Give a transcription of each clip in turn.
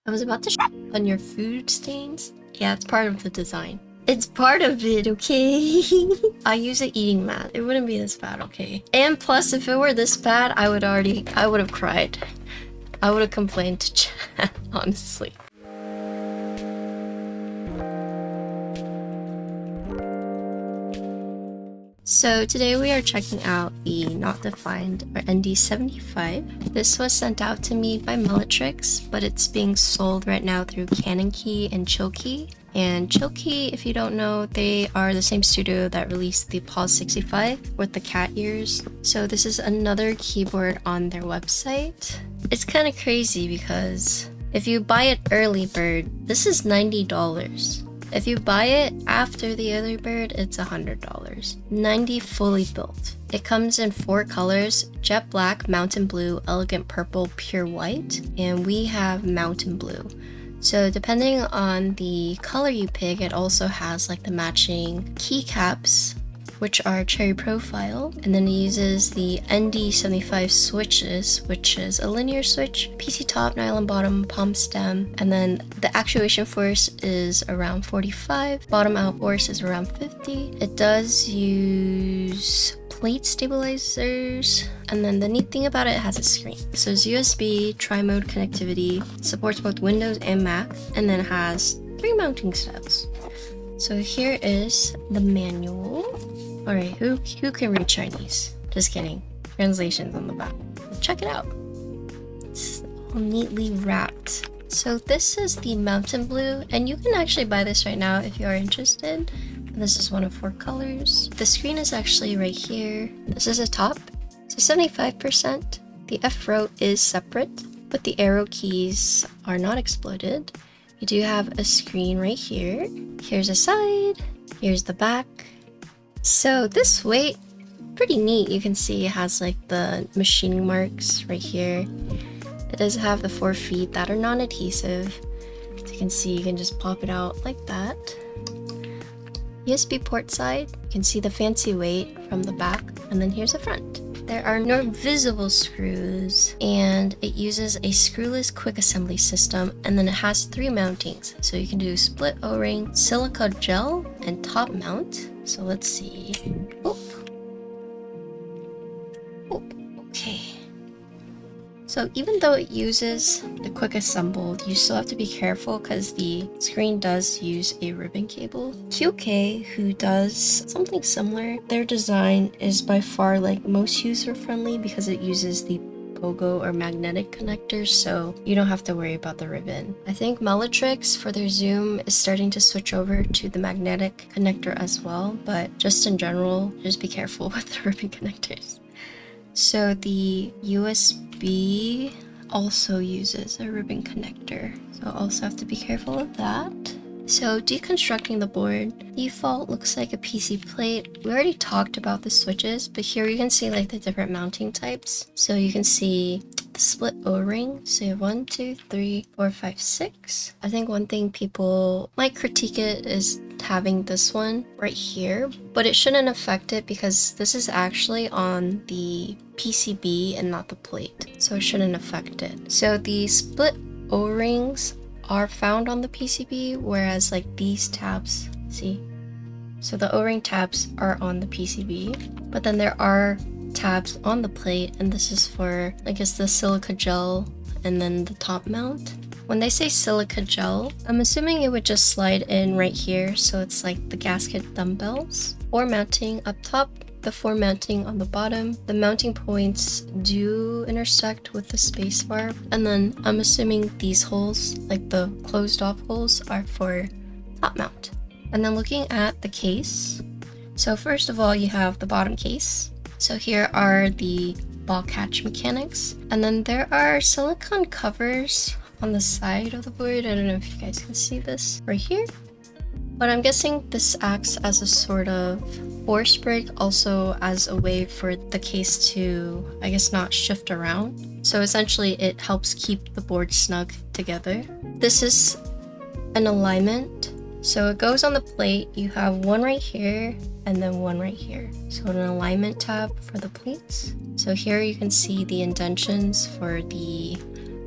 I was about to on your food stains. Yeah, it's part of the design. It's part of it, okay? I use an eating mat. It wouldn't be this bad, okay? And plus, if it were this bad, I would have cried. I would have complained to chat, honestly. So today we are checking out the Not Defined, or ND75. This was sent out to me by Mellitrix, but it's being sold right now through Key and Chilkey. And Chilkey, if you don't know, they are the same studio that released the Pause 65 with the cat ears. So this is another keyboard on their website. It's kind of crazy because if you buy it early bird, this is $90. If you buy it after the other bird, it's $100. 90 fully built. It comes in 4 colors: jet black, mountain blue, elegant purple, pure white, and we have mountain blue. So depending on the color you pick, it also has like the matching keycaps, which are cherry profile, and then it uses the ND75 switches, which is a linear switch, PC top, nylon bottom, palm stem, and then the actuation force is around 45, bottom out force is around 50. It does use plate stabilizers, and then the neat thing about it has a screen. So it's USB, tri-mode connectivity, supports both Windows and Mac, and then has 3 mounting styles. So here is the manual. Alright, who can read Chinese? Just kidding. Translations on the back. Check it out. It's all neatly wrapped. So this is the mountain blue, and you can actually buy this right now if you are interested. This is one of 4 colors. The screen is actually right here. This is a top. So 75%. The F row is separate, but the arrow keys are not exploded. You do have a screen right here. Here's a side. Here's the back. So this weight, pretty neat. You can see it has like the machining marks right here. It does have the 4 feet that are non-adhesive. As you can see, you can just pop it out like that. USB port side, you can see the fancy weight from the back, and then here's the front. There are no visible screws, and it uses a screwless quick assembly system, and then it has 3 mountings. So you can do split O-ring, silica gel, and top mount. So let's see. Oh, okay. So even though it uses the quick assembled, you still have to be careful because the screen does use a ribbon cable. QK, who does something similar, their design is by far like most user friendly because it uses the pogo or magnetic connectors, so you don't have to worry about the ribbon. I think Mellitrix for their zoom is starting to switch over to the magnetic connector as well, but just in general, just be careful with the ribbon connectors. So the USB also uses a ribbon connector, so also have to be careful of that. So deconstructing the board, default looks like a PC plate. We already talked about the switches, but here you can see like the different mounting types. So you can see the split O-ring. So you have 1, 2, 3, 4, 5, 6. I think one thing people might critique it is having this one right here, but it shouldn't affect it because this is actually on the PCB and not the plate, so it shouldn't affect it. So the split O-rings are found on the PCB, whereas like these tabs, see? So the O-ring tabs are on the PCB, but then there are tabs on the plate, and this is for, I guess, the silica gel and then the top mount. When they say silica gel, I'm assuming it would just slide in right here, so it's like the gasket dumbbells. 4 mounting up top, the 4 mounting on the bottom. The mounting points do intersect with the spacebar, and then I'm assuming these holes, like the closed off holes, are for top mount. And then looking at the case, so first of all you have the bottom case. So here are the ball catch mechanics, and then there are silicone covers on the side of the board. I don't know if you guys can see this right here, but I'm guessing this acts as a sort of force brake, also as a way for the case to, I guess, not shift around. So essentially it helps keep the board snug together. This is an alignment. So it goes on the plate. You have one right here and then one right here. So an alignment tab for the plates. So here you can see the indentions for the,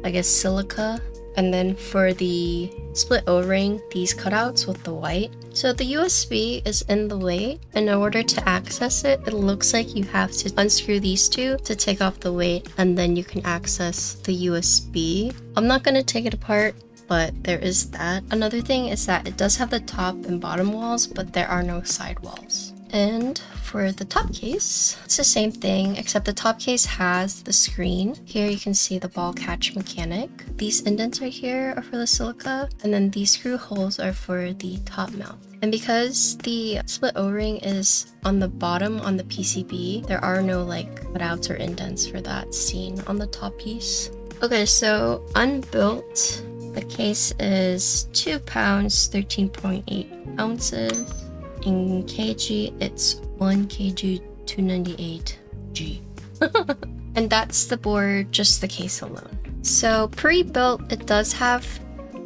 I guess, silica And then for the split O-ring, these cutouts with the white. So the USB is in the weight. In order to access it, it looks like you have to unscrew these two to take off the weight, and then you can access the USB. I'm not going to take it apart, but there is that. Another thing is that it does have the top and bottom walls, but there are no side walls. And for the top case, it's the same thing, except the top case has the screen. Here you can see the ball catch mechanic. These indents right here are for the silica, and then these screw holes are for the top mount. And because the split O-ring is on the bottom on the PCB, there are no like cutouts or indents for that seen on the top piece. Okay, so unbuilt, the case is 2 pounds, 13.8 ounces. In kg, it's 1 kg 298 G. And that's the board, just the case alone. So pre-built, it does have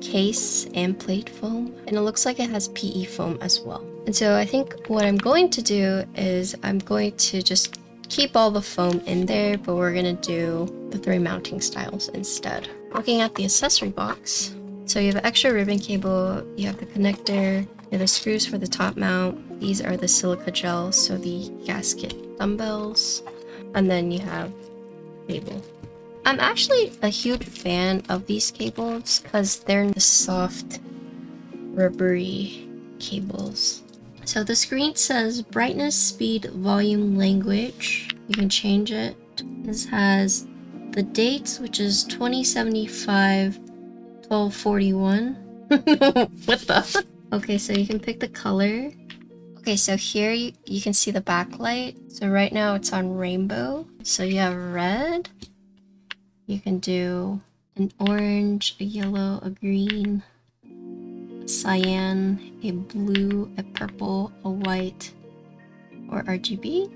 case and plate foam, and it looks like it has PE foam as well. And so I think what I'm going to do is I'm going to just keep all the foam in there, but we're gonna do the 3 mounting styles instead. Looking at the accessory box, so you have an extra ribbon cable, you have the connector, you have the screws for the top mount. These are the silica gels, so the gasket dumbbells, and then you have cable. I'm actually a huge fan of these cables because they're the soft, rubbery cables. So the screen says brightness, speed, volume, language. You can change it. This has the dates, which is 2075 1241. What the? Okay, so you can pick the color. Okay, so here you can see the backlight. So right now it's on rainbow. So you have red. You can do an orange, a yellow, a green, a cyan, a blue, a purple, a white, or RGB.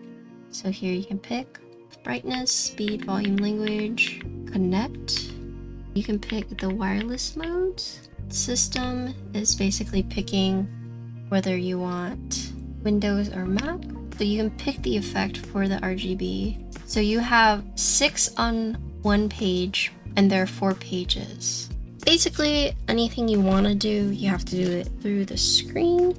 So here you can pick brightness, speed, volume, language, connect. You can pick the wireless modes. System is basically picking whether you want Windows or Mac. So you can pick the effect for the RGB. So you have 6 on one page, and there are 4 pages. Basically, anything you want to do, you have to do it through the screen.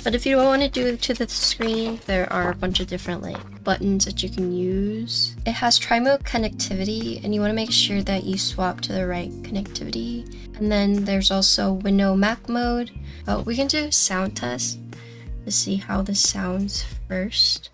But if you don't want to do it to the screen, there are a bunch of different like buttons that you can use. It has tri-mode connectivity, and you want to make sure that you swap to the right connectivity. And then there's also Windows Mac mode. But we can do a sound test to see how this sounds first.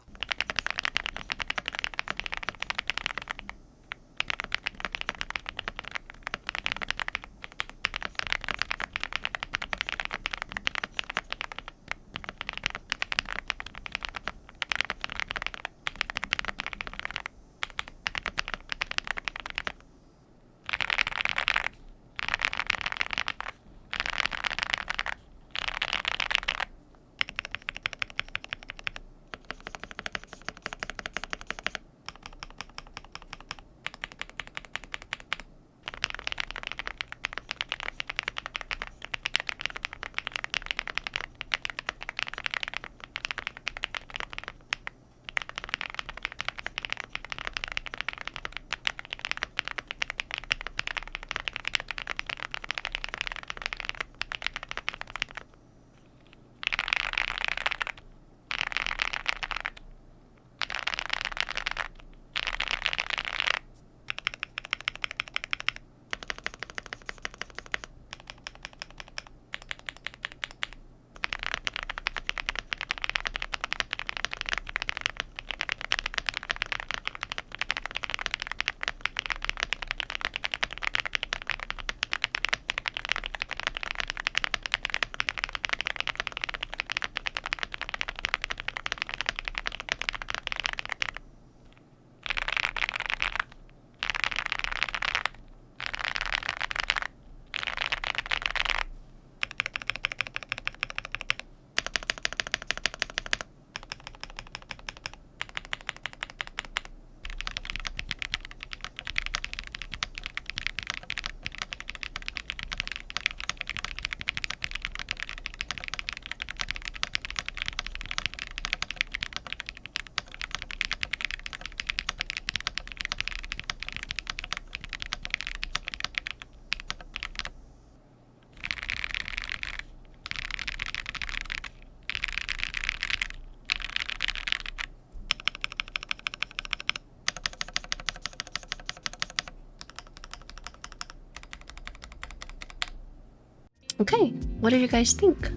Okay, what did you guys think?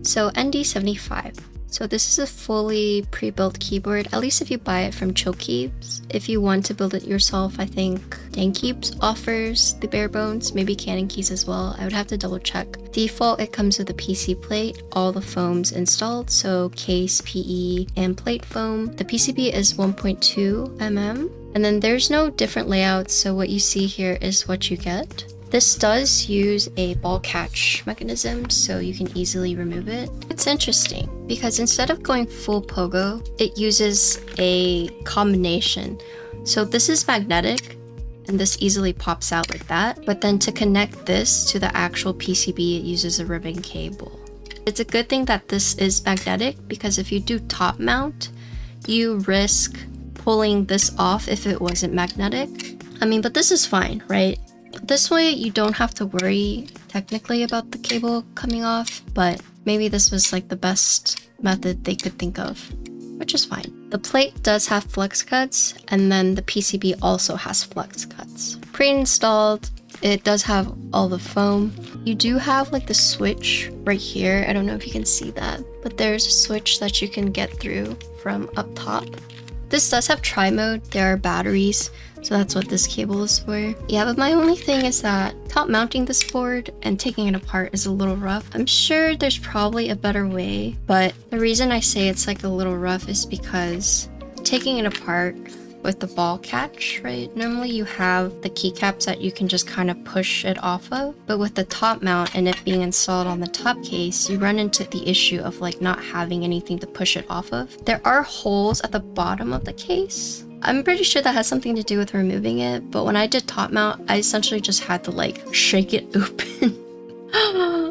So ND75. So this is a fully pre-built keyboard, at least if you buy it from Keebs. If you want to build it yourself, I think janky offers the bare bones, maybe Canon keys as well. I would have to double check. Default, it comes with a PC plate, all the foams installed, so case, PE, and plate foam. The PCB is 1.2 mm, and then there's no different layouts, so what you see here is what you get. This does use a ball catch mechanism, so you can easily remove it. It's interesting because instead of going full pogo, it uses a combination. So this is magnetic and this easily pops out like that. But then to connect this to the actual PCB, it uses a ribbon cable. It's a good thing that this is magnetic because if you do top mount, you risk pulling this off if it wasn't magnetic. I mean, but this is fine, right? This way you don't have to worry technically about the cable coming off, but maybe this was like the best method they could think of, which is fine. The plate does have flex cuts, and then the PCB also has flex cuts. Pre-installed, it does have all the foam. You do have like the switch right here. I don't know if you can see that, but there's a switch that you can get through from up top. This does have tri-mode. There are batteries, so that's what this cable is for. Yeah, but my only thing is that top mounting this board and taking it apart is a little rough. I'm sure there's probably a better way, but the reason I say it's like a little rough is because taking it apart with the ball catch, right? Normally you have the keycaps that you can just kind of push it off of, but with the top mount and it being installed on the top case, you run into the issue of like not having anything to push it off of. There are holes at the bottom of the case. I'm pretty sure that has something to do with removing it, but when I did top mount, I essentially just had to like shake it open.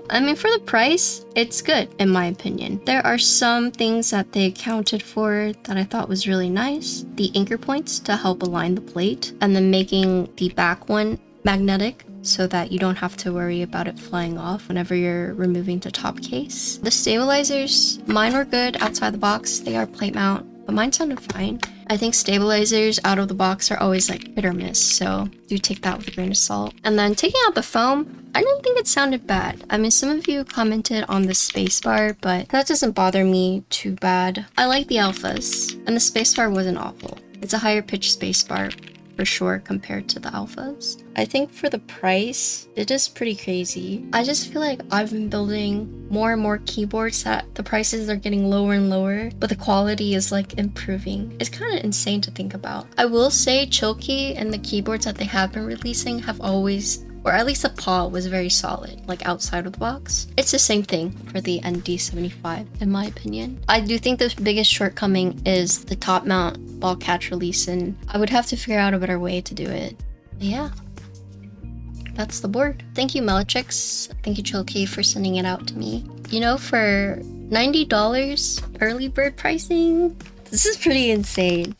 I mean, for the price, it's good in my opinion. There are some things that they accounted for that I thought was really nice. The anchor points to help align the plate, and then making the back one magnetic so that you don't have to worry about it flying off whenever you're removing the top case. The stabilizers, mine were good outside the box. They are plate mount, but mine sounded fine. I think stabilizers out of the box are always like hit or miss, so do take that with a grain of salt. And then taking out the foam, I didn't think it sounded bad. I mean, some of you commented on the spacebar, but that doesn't bother me too bad. I like the alphas, and the spacebar wasn't awful. It's a higher pitch spacebar for sure compared to the alphas. I think for the price, it is pretty crazy. I just feel like I've been building more and more keyboards that the prices are getting lower and lower, but the quality is like improving. It's kind of insane to think about. I will say Chilkey and the keyboards that they have been releasing have always, or at least the paw was very solid, like outside of the box. It's the same thing for the ND75 in my opinion. I do think the biggest shortcoming is the top mount ball catch release, and I would have to figure out a better way to do it. But yeah, that's the board. Thank you Melitrix, thank you Chilkey for sending it out to me. You know, for $90 early bird pricing, this is pretty insane.